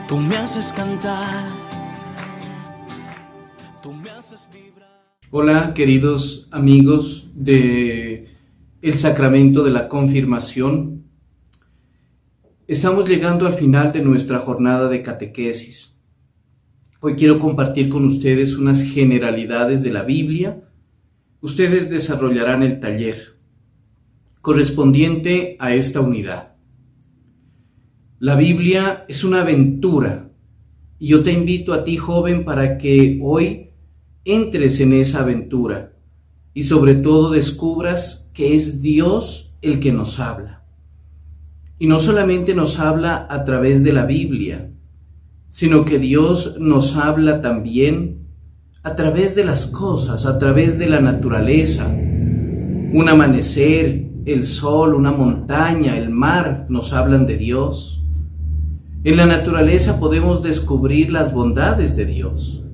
Tú me haces cantar, tú me haces vibrar. Hola, queridos amigos de el Sacramento de la Confirmación. Estamos llegando al final de nuestra jornada de catequesis. Hoy quiero compartir con ustedes unas generalidades de la Biblia. Ustedes desarrollarán el taller correspondiente a esta unidad. La Biblia es una aventura y yo te invito a ti, joven, para que hoy entres en esa aventura y sobre todo descubras que es Dios el que nos habla. Y no solamente nos habla a través de la Biblia, sino que Dios nos habla también a través de las cosas, a través de la naturaleza. Un amanecer, el sol, una montaña, el mar nos hablan de Dios. En la naturaleza podemos descubrir las bondades de Dios.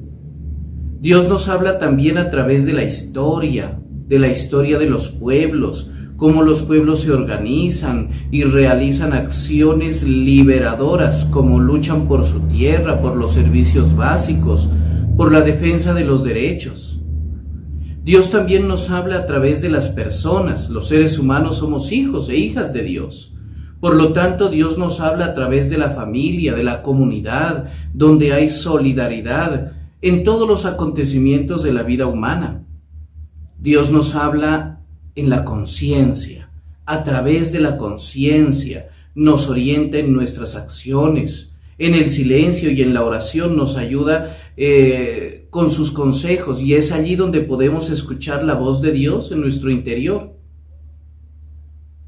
Dios nos habla también a través de la historia de los pueblos, cómo los pueblos se organizan y realizan acciones liberadoras, como luchan por su tierra, por los servicios básicos, por la defensa de los derechos. Dios también nos habla a través de las personas. Los seres humanos somos hijos e hijas de Dios. Por lo tanto, Dios nos habla a través de la familia, de la comunidad, donde hay solidaridad en todos los acontecimientos de la vida humana. Dios nos habla en la conciencia, a través de la conciencia, nos orienta en nuestras acciones, en el silencio y en la oración nos ayuda con sus consejos, y es allí donde podemos escuchar la voz de Dios en nuestro interior.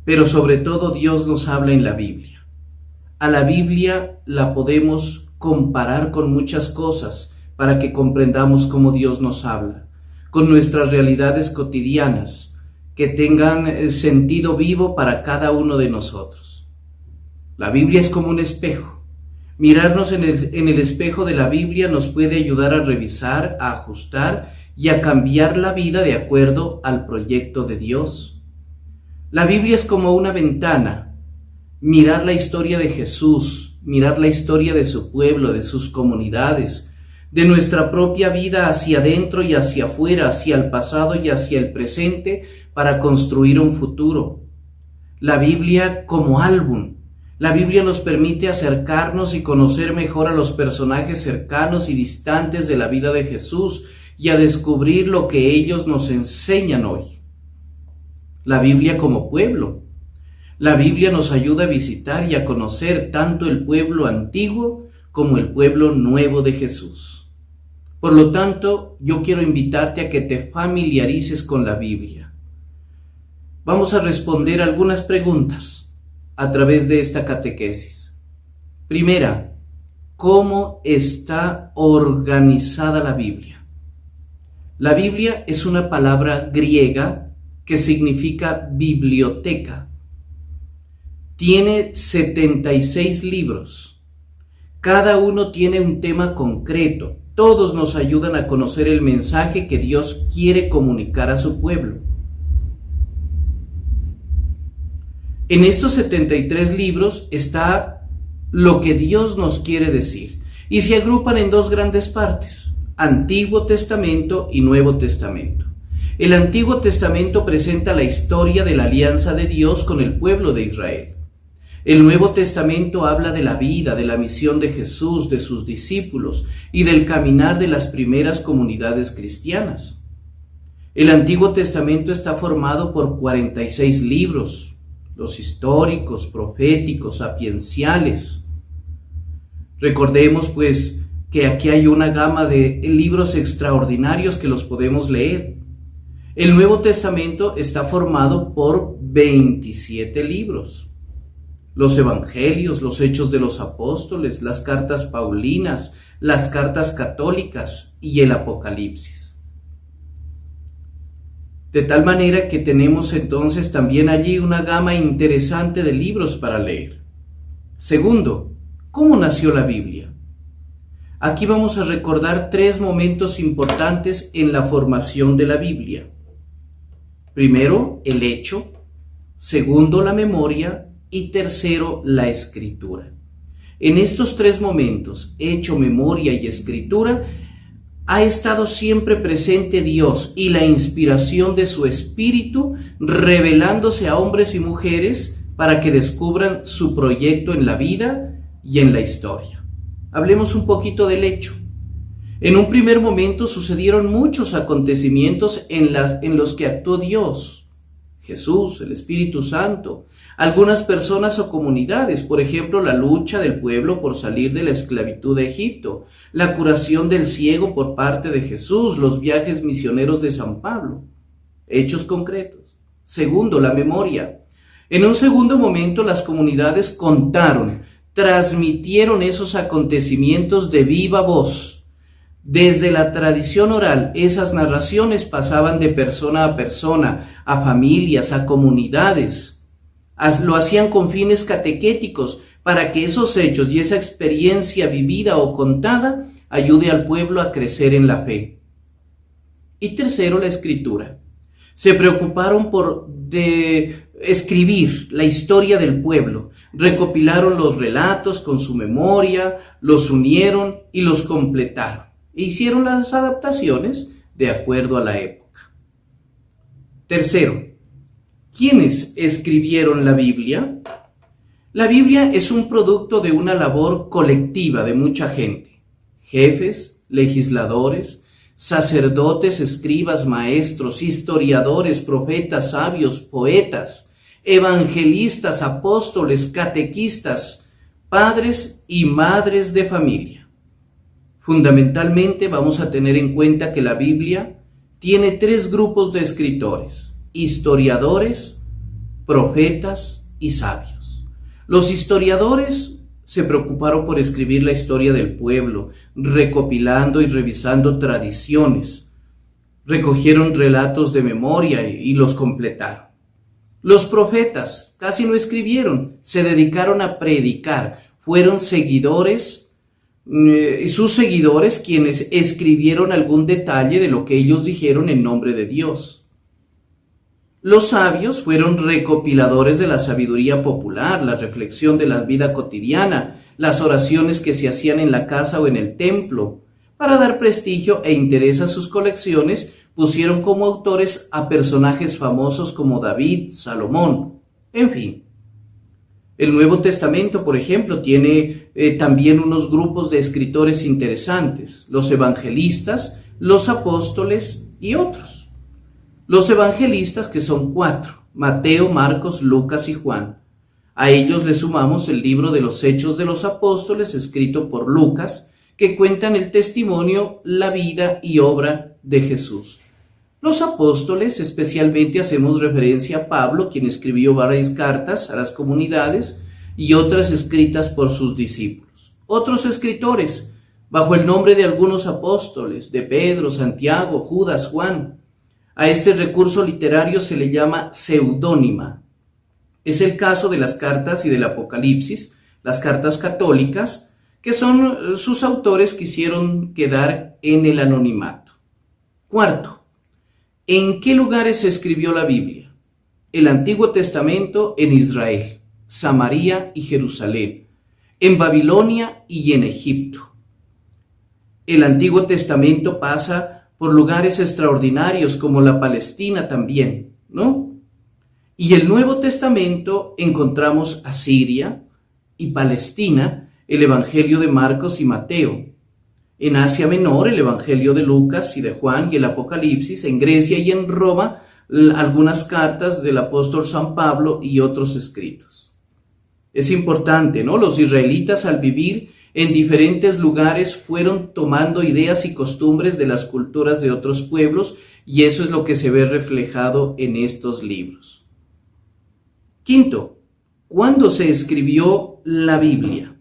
Pero sobre todo Dios nos habla en la Biblia. A la Biblia la podemos comparar con muchas cosas para que comprendamos cómo Dios nos habla, con nuestras realidades cotidianas, que tengan sentido vivo para cada uno de nosotros. La Biblia es como un espejo. Mirarnos en el espejo de la Biblia nos puede ayudar a revisar, a ajustar y a cambiar la vida de acuerdo al proyecto de Dios. La Biblia es como una ventana. Mirar la historia de Jesús, mirar la historia de su pueblo, de sus comunidades, de nuestra propia vida hacia adentro y hacia afuera, hacia el pasado y hacia el presente, para construir un futuro. La Biblia como álbum. La Biblia nos permite acercarnos y conocer mejor a los personajes cercanos y distantes de la vida de Jesús y a descubrir lo que ellos nos enseñan hoy. La Biblia como pueblo. La Biblia nos ayuda a visitar y a conocer tanto el pueblo antiguo como el pueblo nuevo de Jesús. Por lo tanto, yo quiero invitarte a que te familiarices con la Biblia. Vamos a responder algunas preguntas a través de esta catequesis. Primera, ¿cómo está organizada la Biblia? La Biblia es una palabra griega que significa biblioteca. Tiene 76 libros. Cada uno tiene un tema concreto. Todos nos ayudan a conocer el mensaje que Dios quiere comunicar a su pueblo. En estos 73 libros está lo que Dios nos quiere decir, y se agrupan en dos grandes partes: Antiguo Testamento y Nuevo Testamento. El Antiguo Testamento presenta la historia de la alianza de Dios con el pueblo de Israel. El Nuevo Testamento habla de la vida, de la misión de Jesús, de sus discípulos y del caminar de las primeras comunidades cristianas. El Antiguo Testamento está formado por 46 libros, los históricos, proféticos, sapienciales. Recordemos pues que aquí hay una gama de libros extraordinarios que los podemos leer. El Nuevo Testamento está formado por 27 libros. Los Evangelios, los Hechos de los Apóstoles, las cartas paulinas, las cartas católicas y el Apocalipsis. De tal manera que tenemos entonces también allí una gama interesante de libros para leer. Segundo, ¿cómo nació la Biblia? Aquí vamos a recordar 3 momentos importantes en la formación de la Biblia. Primero, el hecho. Segundo, la memoria. Y tercero, la escritura. En estos tres momentos, hecho, memoria y escritura, ha estado siempre presente Dios y la inspiración de su Espíritu, revelándose a hombres y mujeres para que descubran su proyecto en la vida y en la historia. Hablemos un poquito del hecho. En un primer momento sucedieron muchos acontecimientos en los que actuó Dios, Jesús, el Espíritu Santo, algunas personas o comunidades, por ejemplo, la lucha del pueblo por salir de la esclavitud de Egipto, la curación del ciego por parte de Jesús, los viajes misioneros de San Pablo. Hechos concretos. Segundo, la memoria. En un segundo momento, las comunidades contaron, transmitieron esos acontecimientos de viva voz. Desde la tradición oral, esas narraciones pasaban de persona a persona, a familias, a comunidades. Lo hacían con fines catequéticos para que esos hechos y esa experiencia vivida o contada ayude al pueblo a crecer en la fe. Y tercero, la escritura. Se preocuparon por escribir la historia del pueblo, recopilaron los relatos con su memoria, los unieron y los completaron, e hicieron las adaptaciones de acuerdo a la época. Tercero, ¿quiénes escribieron la Biblia? La Biblia es un producto de una labor colectiva de mucha gente, jefes, legisladores, sacerdotes, escribas, maestros, historiadores, profetas, sabios, poetas, evangelistas, apóstoles, catequistas, padres y madres de familia. Fundamentalmente vamos a tener en cuenta que la Biblia tiene tres grupos de escritores: historiadores, profetas y sabios. Los historiadores se preocuparon por escribir la historia del pueblo, recopilando y revisando tradiciones. Recogieron relatos de memoria y los completaron. Los profetas casi no escribieron, se dedicaron a predicar. Fueron seguidores, sus seguidores quienes escribieron algún detalle de lo que ellos dijeron en nombre de Dios. Los sabios fueron recopiladores de la sabiduría popular, la reflexión de la vida cotidiana, las oraciones que se hacían en la casa o en el templo. Para dar prestigio e interés a sus colecciones, pusieron como autores a personajes famosos como David, Salomón, en fin. El Nuevo Testamento, por ejemplo, tiene también unos grupos de escritores interesantes: los evangelistas, los apóstoles y otros. Los evangelistas, que son 4, Mateo, Marcos, Lucas y Juan. A ellos le sumamos el libro de los Hechos de los Apóstoles, escrito por Lucas, que cuentan el testimonio, la vida y obra de Jesús. Los apóstoles, especialmente hacemos referencia a Pablo, quien escribió varias cartas a las comunidades y otras escritas por sus discípulos. Otros escritores, bajo el nombre de algunos apóstoles, de Pedro, Santiago, Judas, Juan. A este recurso literario se le llama seudónima. Es el caso de las cartas y del Apocalipsis, las cartas católicas, que sus autores quisieron quedar en el anonimato. Cuarto, ¿en qué lugares se escribió la Biblia? El Antiguo Testamento en Israel, Samaria y Jerusalén, en Babilonia y en Egipto. El Antiguo Testamento pasa por lugares extraordinarios como la Palestina también, ¿no? Y el Nuevo Testamento encontramos a Siria y Palestina, el Evangelio de Marcos y Mateo. En Asia Menor, el Evangelio de Lucas y de Juan y el Apocalipsis. En Grecia y en Roma, algunas cartas del apóstol San Pablo y otros escritos. Es importante, ¿no? Los israelitas, al vivir en diferentes lugares, fueron tomando ideas y costumbres de las culturas de otros pueblos, y eso es lo que se ve reflejado en estos libros. Quinto, ¿cuándo se escribió la Biblia?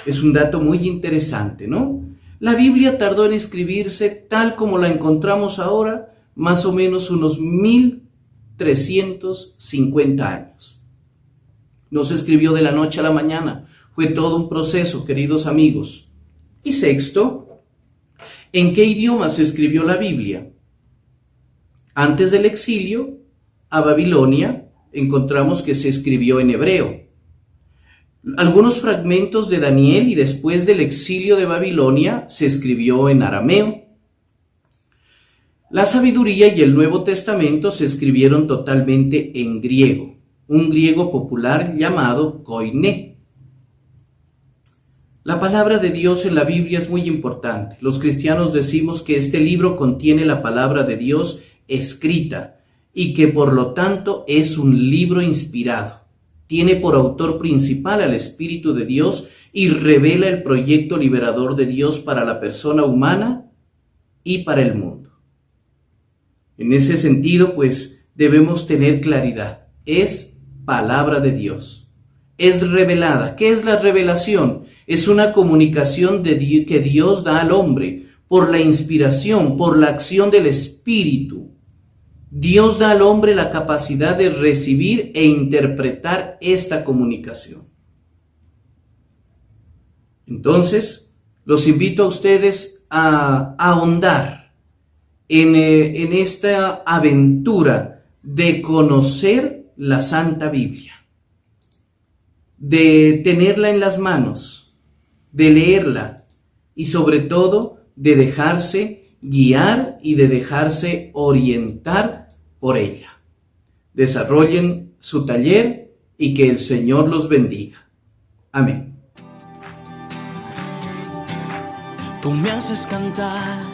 Es un dato muy interesante, ¿no? La Biblia tardó en escribirse tal como la encontramos ahora, más o menos unos 1350 años. No se escribió de la noche a la mañana. Fue todo un proceso, queridos amigos. Y sexto, ¿en qué idioma se escribió la Biblia? Antes del exilio a Babilonia, encontramos que se escribió en hebreo. Algunos fragmentos de Daniel y después del exilio de Babilonia se escribió en arameo. La sabiduría y el Nuevo Testamento se escribieron totalmente en griego, un griego popular llamado koiné. La palabra de Dios en la Biblia es muy importante. Los cristianos decimos que este libro contiene la palabra de Dios escrita y que por lo tanto es un libro inspirado. Tiene por autor principal al Espíritu de Dios y revela el proyecto liberador de Dios para la persona humana y para el mundo. En ese sentido, pues, debemos tener claridad. Es palabra de Dios. Es revelada. ¿Qué es la revelación? Es una comunicación que Dios da al hombre por la inspiración, por la acción del Espíritu. Dios da al hombre la capacidad de recibir e interpretar esta comunicación. Entonces, los invito a ustedes a ahondar en esta aventura de conocer la Santa Biblia, de tenerla en las manos, de leerla y sobre todo de dejarse guiar y de dejarse orientar por ella. Desarrollen su taller y que el Señor los bendiga. Amén. Tú me haces cantar